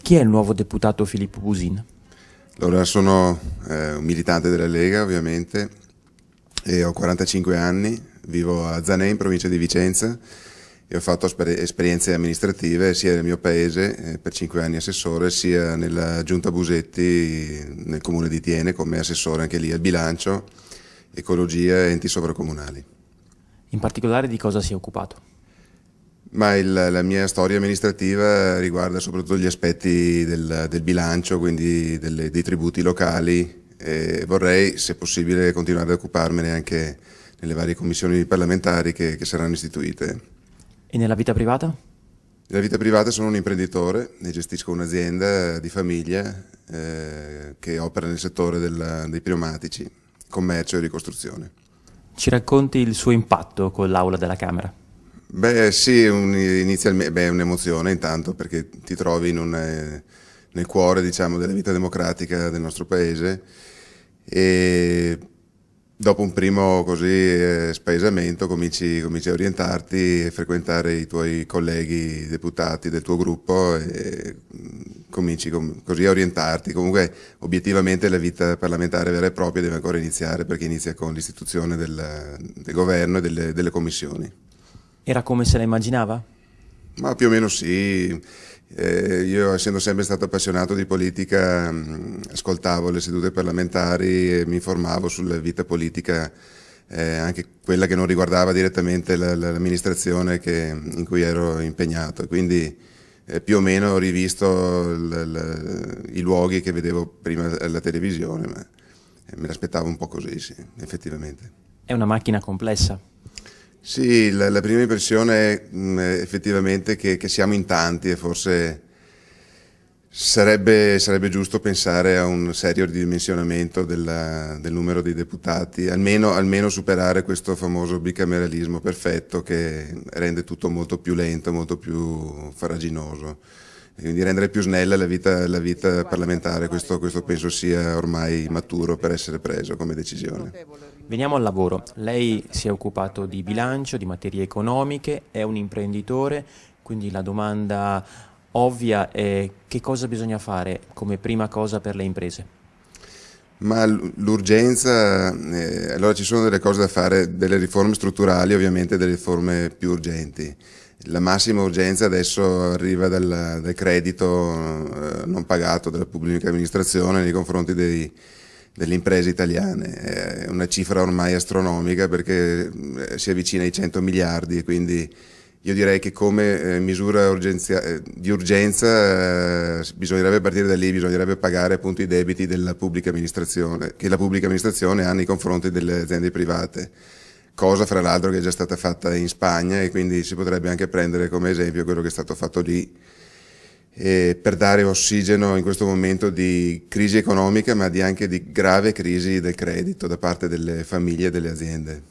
Chi è il nuovo deputato Filippo Busin? Allora, sono un militante della Lega, ovviamente, e ho 45 anni, vivo a Zanè, in provincia di Vicenza, e ho fatto esperienze amministrative sia nel mio paese, per 5 anni assessore, sia nella Giunta Busetti, nel comune di Thiene, come assessore anche lì al bilancio, ecologia e enti sovracomunali. In particolare di cosa si è occupato? Ma la mia storia amministrativa riguarda soprattutto gli aspetti del bilancio, quindi dei tributi locali, e vorrei, se possibile, continuare ad occuparmene anche nelle varie commissioni parlamentari che saranno istituite. E nella vita privata? Nella vita privata sono un imprenditore e gestisco un'azienda di famiglia che opera nel settore dei pneumatici, commercio e ricostruzione. Ci racconti il suo impatto con l'Aula della Camera? Beh sì, inizialmente è un'emozione intanto perché ti trovi nel cuore, diciamo, della vita democratica del nostro paese, e dopo un primo così spaesamento cominci a orientarti e frequentare i tuoi colleghi deputati del tuo gruppo e cominci così a orientarti. Comunque obiettivamente la vita parlamentare vera e propria deve ancora iniziare, perché inizia con l'istituzione del governo e delle commissioni. Era come se la immaginava? Ma più o meno sì. Io, essendo sempre stato appassionato di politica, ascoltavo le sedute parlamentari e mi informavo sulla vita politica, anche quella che non riguardava direttamente l'amministrazione in cui ero impegnato. Quindi più o meno ho rivisto i luoghi che vedevo prima alla televisione, ma me l'aspettavo un po' così, sì, effettivamente. È una macchina complessa. Sì, la prima impressione è effettivamente che siamo in tanti e forse sarebbe giusto pensare a un serio ridimensionamento del numero di deputati, almeno superare questo famoso bicameralismo perfetto che rende tutto molto più lento, molto più farraginoso. Quindi rendere più snella la vita parlamentare, questo penso sia ormai maturo per essere preso come decisione. Veniamo al lavoro. Lei si è occupato di bilancio, di materie economiche, è un imprenditore, quindi la domanda ovvia è: che cosa bisogna fare come prima cosa per le imprese? Ma l'urgenza, allora ci sono delle cose da fare, delle riforme strutturali, ovviamente delle riforme più urgenti. La massima urgenza adesso arriva dal credito non pagato dalla pubblica amministrazione nei confronti delle imprese italiane. È una cifra ormai astronomica, perché si avvicina ai 100 miliardi, e quindi io direi che come misura di urgenza bisognerebbe partire da lì, bisognerebbe pagare appunto i debiti della pubblica amministrazione, che la pubblica amministrazione ha nei confronti delle aziende private, cosa fra l'altro che è già stata fatta in Spagna, e quindi si potrebbe anche prendere come esempio quello che è stato fatto lì, per dare ossigeno in questo momento di crisi economica, ma anche di grave crisi del credito da parte delle famiglie e delle aziende.